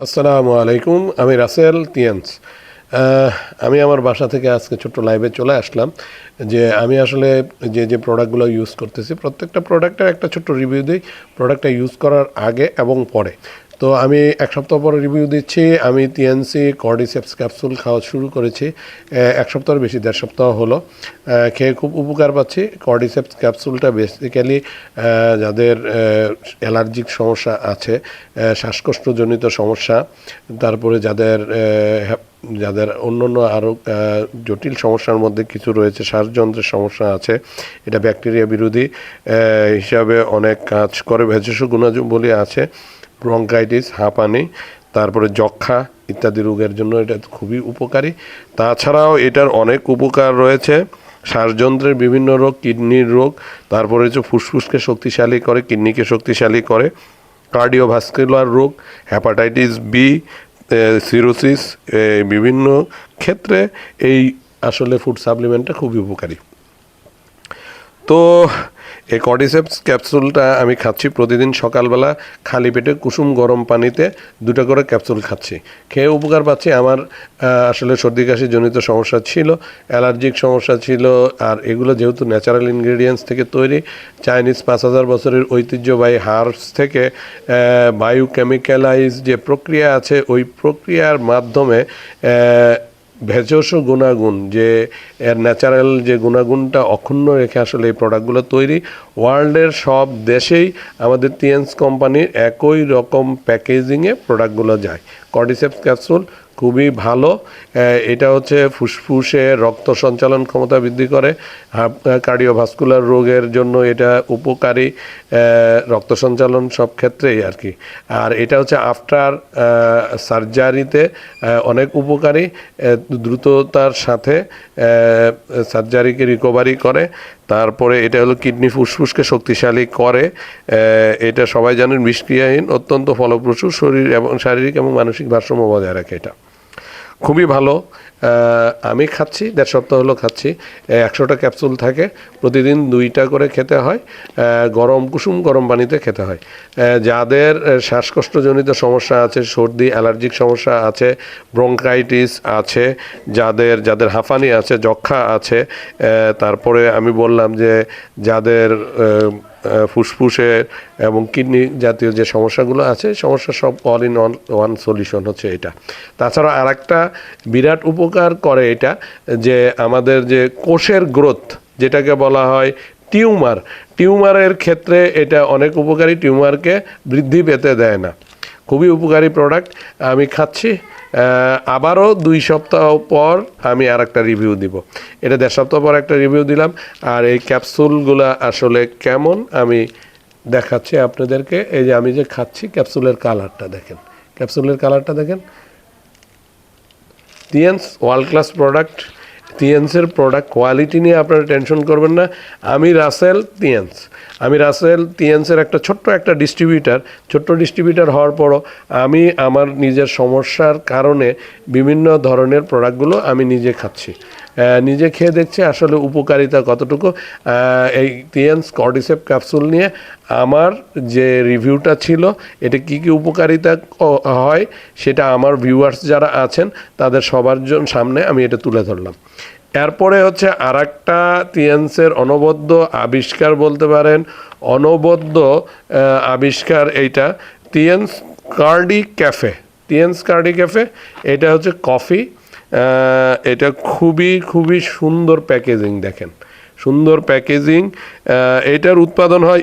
আসসালামু আলাইকুম, আমি রাসেল তিয়ান্স। আমি আমার বাসা থেকে আজকে ছোট্ট লাইভে চলে আসলাম যে আমি আসলে যে প্রোডাক্টগুলো ইউজ করতেছি প্রত্যেকটা প্রোডাক্টের একটা ছোট্ট রিভিউ দিই প্রোডাক্টটা ইউজ করার আগে এবং পরে। তো আমি এক সপ্তাহ পরে রিভিউ দিচ্ছি। আমি টিএনসি কর্ডিসেপস ক্যাপসুল খাওয়া শুরু করেছি এক সপ্তাহের বেশি, 1.5 সপ্তাহ হলো। খেয়ে খুব উপকার পাচ্ছি। কর্ডিসেপস ক্যাপসুলটা বেসিক্যালি যাদের অ্যালার্জিক সমস্যা আছে, শ্বাসকষ্টজনিত সমস্যা, তারপরে যাদের যাদের অন্য অন্য আরও জটিল সমস্যার মধ্যে কিছু রয়েছে, শ্বাসযন্ত্রের সমস্যা আছে, এটা ব্যাকটেরিয়া বিরোধী হিসাবে অনেক কাজ করে। ভেষজ গুণাবলী আছে, ব্রঙ্কাইটিস, হাঁপানি, তারপরে যক্ষা ইত্যাদি রোগের জন্য এটা খুবই উপকারী। তাছাড়াও এটার অনেক উপকার রয়েছে শ্বাসযন্ত্রের বিভিন্ন রোগ, কিডনির রোগ, তারপরে হচ্ছে ফুসফুসকে শক্তিশালী করে, কিডনিকে শক্তিশালী করে, কার্ডিওভাস্কুলার রোগ, হ্যাপাটাইটিস বি, সিরোসিস, বিভিন্ন ক্ষেত্রে এই আসলে ফুড সাপ্লিমেন্টটা খুবই উপকারী। তো এই কর্ডিসেপস ক্যাপসুলটা আমি খাচ্ছি প্রতিদিন সকালবেলা খালি পেটে কুসুম গরম পানিতে 2টা করে ক্যাপসুল খাচ্ছি। খেয়ে উপকার পাচ্ছি। আমার আসলে সর্দি কাশি জনিত সমস্যা ছিল, অ্যালার্জিক সমস্যা ছিল, আর এগুলো যেহেতু ন্যাচারাল ইনগ্রেডিয়েন্টস থেকে তৈরি, চাইনিজ 5000 বছরের ঐতিহ্যবাহী হার্বস থেকে বায়োকেমিক্যালাইজ যে প্রক্রিয়া আছে ওই প্রক্রিয়ার মাধ্যমে ভেষজ গুণাগুণ, যে এর ন্যাচারাল যে গুণাগুণটা অক্ষুণ্ণ রেখে আসলে এই প্রোডাক্টগুলো তৈরি। ওয়ার্ল্ডের সব দেশেই আমাদের টিএনস কোম্পানির একই রকম প্যাকেজিংয়ে প্রোডাক্টগুলো যায়। কর্ডিসেপস ক্যাপসুল খুবই ভালো। এটা হচ্ছে ফুসফুসে রক্ত সঞ্চালন ক্ষমতা বৃদ্ধি করে, কার্ডিওভাস্কুলার রোগের জন্য এটা উপকারী, রক্ত সঞ্চালন সব ক্ষেত্রেই আর কি। আর এটা হচ্ছে আফটার সার্জারিতে অনেক উপকারী, দ্রুততার সাথে সার্জারিকে রিকভারি করে। তারপরে এটা হলো কিডনি ফুসফুসকে শক্তিশালী করে। এটা সবাই জানেন বিষক্রিয়াহীন, অত্যন্ত ফলপ্রসূ, শরীর এবং শারীরিক এবং মানসিক ভারসাম্য বজায় রাখে। এটা খুবই ভালো। আমি খাচ্ছি, 1.5 সপ্তাহ হলো খাচ্ছি। 100টা ক্যাপসুল থাকে, প্রতিদিন 2টা করে খেতে হয়, কুসুম গরম পানিতে খেতে হয়। যাদের শ্বাসকষ্টজনিত সমস্যা আছে, সর্দি অ্যালার্জিক সমস্যা আছে, ব্রঙ্কাইটিস আছে, যাদের হাঁপানি আছে, যক্ষা আছে, তারপরে আমি বললাম যে যাদের ফুসফুসে এবং কিডনি জাতীয় যে সমস্যাগুলো আছে, সমস্যা সব অল ইন ওয়ান সলিউশন হচ্ছে এটা। তাছাড়া আরেকটা বিরাট উপকার করে এটা, যে আমাদের যে কোষের গ্রোথ, যেটাকে বলা হয় টিউমারের ক্ষেত্রে এটা অনেক উপকারী, টিউমারকে বৃদ্ধি পেতে দেয় না। খুবই উপকারী প্রোডাক্ট। আমি খাচ্ছি। আবারও 2 সপ্তাহ পর আমি আর একটা রিভিউ দিব। এটা 1.5 সপ্তাহ পর একটা রিভিউ দিলাম। আর এই ক্যাপসুলগুলো আসলে কেমন আমি দেখাচ্ছি আপনাদেরকে। এই যে আমি যে খাচ্ছি, ক্যাপসুলের কালারটা দেখেন, ক্যাপসুলের কালারটা দেখেন। TNS world class product. টিএনসের প্রোডাক্ট কোয়ালিটি নিয়ে আপনারা টেনশন করবেন না। আমি রাসেল টিএনসের একটা ছোট্ট ডিস্ট্রিবিউটার হওয়ার পরও আমি আমার নিজের সমস্যার কারণে বিভিন্ন ধরনের প্রোডাক্টগুলো আমি নিজে খাচ্ছি, নিজে খেয়ে দেখছি আসলে উপকারিতা কতটুকু। এই টিএনস কর্ডিসেপ ক্যাপসুল নিয়ে আমার যে রিভিউটা ছিল, এটা কি কি উপকারিতা হয় সেটা আমার ভিউয়ার্স যারা আছেন তাদের সবার সামনে আমি এটা তুলে ধরলাম। এরপরে হচ্ছে আর একটা টিএনসের অনবদ্য আবিষ্কার বলতে পারেন, অনবদ্য আবিষ্কার এইটা, টিএনস কার্ডি ক্যাফে। এটা হচ্ছে কফি। এটা খুবই সুন্দর প্যাকেজিং, দেখেন সুন্দর প্যাকেজিং। এটার উৎপাদন হয়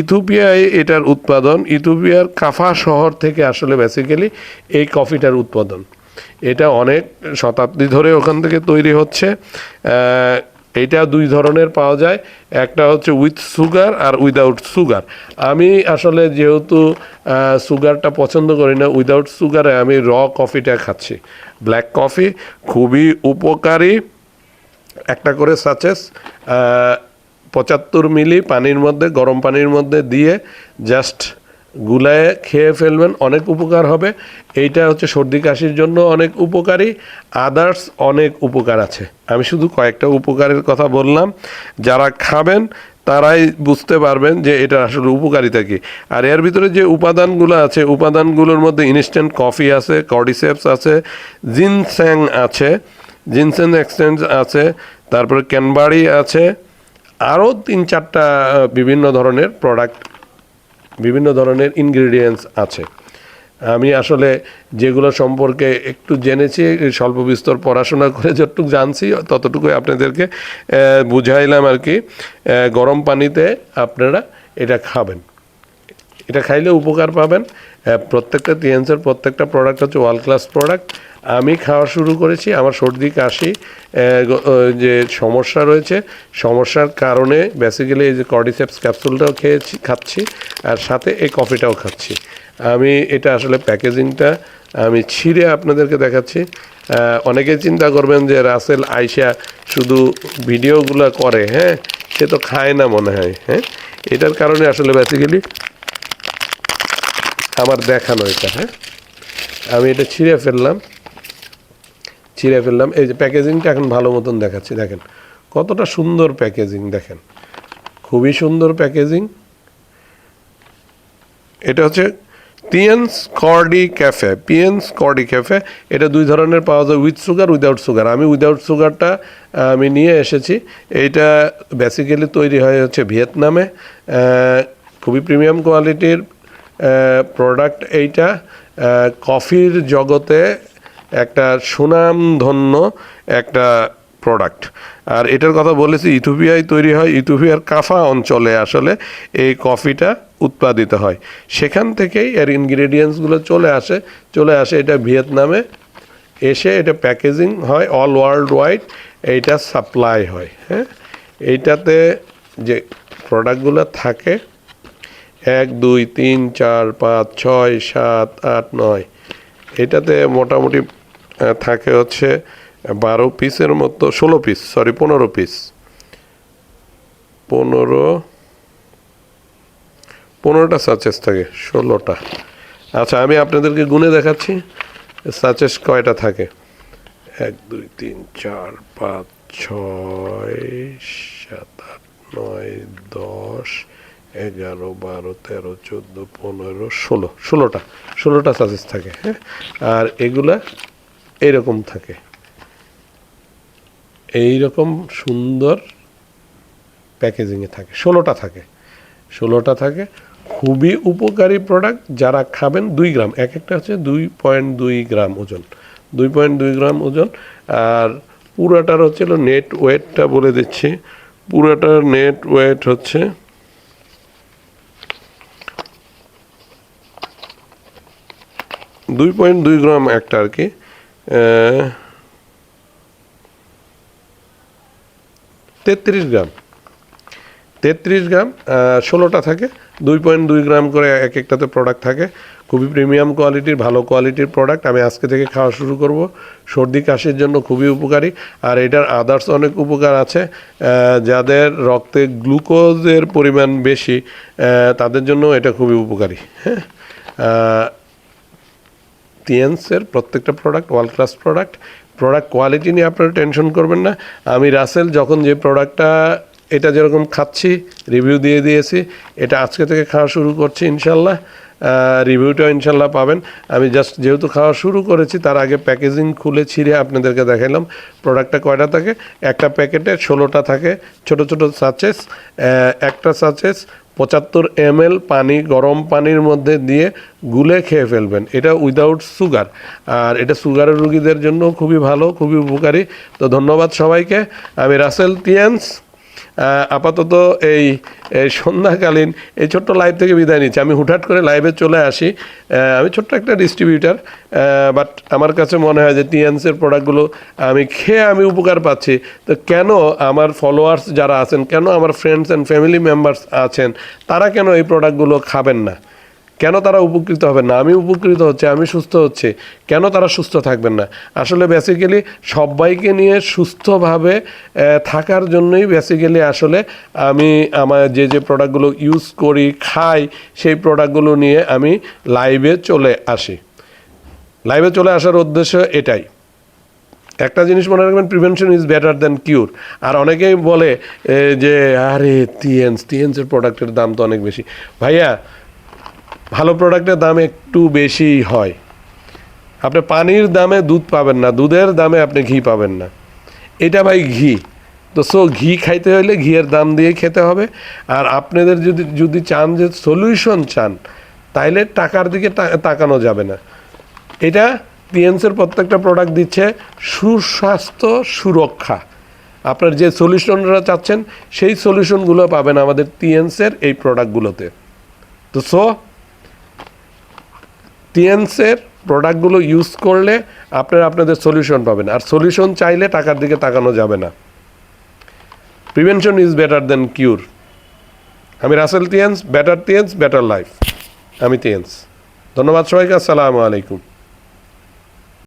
ইথিওপিয়ায় এটার উৎপাদন, ইথিওপিয়ার কাফা শহর থেকে আসলে বেসিক্যালি এই কফিটার উৎপাদন। এটা অনেক শতাব্দী ধরে ওখান থেকে তৈরি হচ্ছে। এটা 2 ধরনের পাওয়া যায়, একটা হচ্ছে উইথ সুগার আর উইদাউট সুগার। আমি আসলে যেহেতু সুগারটা পছন্দ করি না, উইদাউট সুগারে আমি কফিটা খাচ্ছি। ব্ল্যাক কফি খুবই উপকারী। একটা করে সাচেস 75 মিলি গরম পানির মধ্যে দিয়ে জাস্ট গুলায় খেয়ে ফেলবেন, অনেক উপকার হবে। এইটা হচ্ছে সর্দি কাশির জন্য অনেক উপকারী। আদার্স অনেক উপকার আছে, আমি শুধু কয়েকটা উপকারের কথা বললাম। যারা খাবেন তারাই বুঝতে পারবেন যে এটা আসলে উপকারিতা কী। আর এর ভিতরে যে উপাদানগুলো আছে, উপাদানগুলোর মধ্যে ইনস্ট্যান্ট কফি আছে, কর্ডিসেপস আছে, জিনস্যাং আছে, জিনসেন এক্সচেঞ্জ আছে, তারপরে ক্যানবারি আছে, আরও 3-4টা বিভিন্ন ধরনের প্রোডাক্ট, বিভিন্ন ধরনের ইনগ্রিডিয়েন্টস আছে। আমি আসলে যেগুলো সম্পর্কে একটু জেনেছি, স্বল্প বিস্তর পড়াশোনা করে যতটুকু জানছি ততটুকুই আপনাদেরকে বুঝাইলাম আর কি। গরম পানিতে আপনারা এটা খাবেন, এটা খাইলে উপকার পাবেন। প্রত্যেকটা টিএনসের প্রত্যেকটা প্রোডাক্ট হচ্ছে ওয়ার্ল্ড ক্লাস প্রোডাক্ট। আমি খাওয়া শুরু করেছি, আমার সর্দি কাশি যে সমস্যা রয়েছে, সমস্যার কারণে বেসিক্যালি এই যে কর্ডিসেপস ক্যাপসুলটাও খাচ্ছি, আর সাথে এই কফিটাও খাচ্ছি। আমি এটা আসলে প্যাকেজিংটা আমি ছিঁড়ে আপনাদেরকে দেখাচ্ছি। অনেকে চিন্তা করবেন যে রাসেল আইসা শুধু ভিডিওগুলো করে, হ্যাঁ, সে তো খায় না মনে হয়। হ্যাঁ, এটার কারণে আসলে বেসিক্যালি আমার দেখানো এটা। হ্যাঁ, আমি এটা ছিঁড়ে ফেললাম। এই যে প্যাকেজিংটা এখন ভালো মতন দেখাচ্ছি, দেখেন কতটা সুন্দর প্যাকেজিং, দেখেন খুবই সুন্দর প্যাকেজিং। এটা হচ্ছে পিএনস কর্ডি ক্যাফে, পিএনস কর্ডি ক্যাফে। এটা 2 ধরনের পাওয়া যায়, উইথ সুগার, উইদাউট সুগার। আমি উইদাউট সুগারটা আমি নিয়ে এসেছি। এইটা বেসিক্যালি তৈরি হয় হচ্ছে ভিয়েতনামে, খুবই প্রিমিয়াম কোয়ালিটির প্রোডাক্ট এইটা। কফির জগতে একটা সুনামধন্য একটা প্রোডাক্ট। আর এটার কথা বলেছি, ইথিওপিয়ায় তৈরি হয়, ইথিওপিয়ার কাফা অঞ্চলে আসলে এই কফিটা উৎপাদিত হয়। সেখান থেকেই এর ইনগ্রেডিয়েন্টসগুলো চলে আসে এটা ভিয়েতনামে, এসে এটা প্যাকেজিং হয় অল ওয়ার্ল্ড ওয়াইড, এইটা সাপ্লাই হয়। হ্যাঁ, এইটাতে যে প্রোডাক্টগুলো থাকে 1, 2, 3, 4, 5, 6, 7, 8, 9, এটাতে মোটামুটি থাকে হচ্ছে 12 পিসের মতো, 15 পিস, 15টা সাচেস থাকে, 16টা। আচ্ছা, আমি আপনাদেরকে গুনে দেখাচ্ছি সাচেস কয়টা থাকে। 1, 2, 3, 4, 5, 6, 7, 8, 9, 10, 11, 12, 13, 14, 15, 16টা সাচেস থাকে। হ্যাঁ, আর এগুলা এইরকম থাকে, এইরকম সুন্দর প্যাকেজিংয়ে থাকে। 16টা থাকে। খুবই উপকারী প্রোডাক্ট। যারা খাবেন 2 গ্রাম, এক একটা হচ্ছে 2.2 গ্রাম ওজন, 2.2 গ্রাম ওজন। আর পুরাটার হচ্ছে নেট ওয়েটটা বলে দিচ্ছি, পুরাটার নেট ওয়েট হচ্ছে 2.2 গ্রাম একটা আর কি, 33 গ্রাম, 16টা থাকে, 2.2 গ্রাম করে এক একটাতে প্রোডাক্ট থাকে। খুবই প্রিমিয়াম কোয়ালিটির, ভালো কোয়ালিটির প্রোডাক্ট। আমি আজকে থেকে খাওয়া শুরু করব। সর্দি কাশির জন্য খুবই উপকারী। আর এটার আদার্স অনেক উপকার আছে। যাদের রক্তে গ্লুকোজের পরিমাণ বেশি, তাদের জন্য এটা খুবই উপকারী। হ্যাঁ, টিএনসের প্রত্যেকটা product world class product quality নিয়ে আপনারা টেনশন করবেন না। আমি রাসেল যখন যে প্রোডাক্টটা এটা যেরকম খাচ্ছি, রিভিউ দিয়ে দিয়েছি, এটা আজকে থেকে খাওয়া শুরু করছি ইনশাল্লাহ। রিভিউটাও ইনশাল্লাহ পাবেন। আমি জাস্ট যেহেতু খাওয়া শুরু করেছি, তার আগে প্যাকেজিং খুলে ছিঁড়ে আপনাদেরকে দেখালাম প্রোডাক্টটা কয়টা থাকে। একটা প্যাকেটে 16টা থাকে, ছোট ছোট সাচেস। একটা সাচেস 75 ml পানি, গরম পানির মধ্যে দিয়ে গুলে খেয়ে ফেলবেন। এটা উইদাউট সুগার, আর এটা সুগারের রোগীদের জন্য খুবই ভালো, খুবই উপকারী। তো ধন্যবাদ সবাইকে। আমি রাসেল টিএনস আপাতত এই সন্ধ্যাকালীন এই ছোট্ট লাইভ থেকে বিদায় নিচ্ছি। আমি হুটহাট করে লাইভে চলে আসি। আমি ছোট্ট একটা ডিস্ট্রিবিউটার, বাট আমার কাছে মনে হয় যে টিএনসের প্রোডাক্টগুলো আমি খেয়ে আমি উপকার পাচ্ছি। তো কেন আমার ফলোয়ার্স যারা আছেন, কেন আমার ফ্রেন্ডস অ্যান্ড ফ্যামিলি মেম্বার্স আছেন, তারা কেন এই প্রোডাক্টগুলো খাবেন না? কেন তারা উপকৃত হবেন না? আমি উপকৃত হচ্ছে, আমি সুস্থ হচ্ছে, কেন তারা সুস্থ থাকবেন না? আসলে বেসিক্যালি সবাইকে নিয়ে সুস্থভাবে থাকার জন্যই বেসিক্যালি আসলে আমি আমার যে প্রোডাক্টগুলো ইউজ করি, খাই, সেই প্রোডাক্টগুলো নিয়ে আমি লাইভে চলে আসি। লাইভে চলে আসার উদ্দেশ্য এটাই। একটা জিনিস মনে রাখবেন, প্রিভেনশন ইজ বেটার দ্যান কিউর। আর অনেকেই বলে যে আরে টিএনসের প্রোডাক্টের দাম তো অনেক বেশি। ভাইয়া, ভালো প্রোডাক্টের দাম একটু বেশিই হয়। আপনি পানির দামে দুধ পাবেন না, দুধের দামে আপনি ঘি পাবেন না। এটা ভাই ঘি, তো ঘি খাইতে হলে ঘিয়ের দাম দিয়ে খেতে হবে। আর আপনাদের যদি চান যে সলিউশন চান, তাইলে টাকার দিকে তাকানো যাবে না। এটা টিএনসের প্রত্যেকটা প্রোডাক্ট দিচ্ছে সুস্বাস্থ্য সুরক্ষা। আপনার যে সলিউশনরা চাচ্ছেন সেই সলিউশনগুলো পাবেন আমাদের টিএনসের এই প্রোডাক্টগুলোতে। তো টিএনসের প্রোডাক্টগুলো ইউজ করলে আপনারা আপনাদের সলিউশন পাবেন। আর সলিউশন চাইলে টাকার দিকে তাকানো যাবে না। Prevention is better than cure. আমি Rasel TNS, better TNS, better life. আমি টিএনস। ধন্যবাদ সবাইকে। আসসালামু আলাইকুম।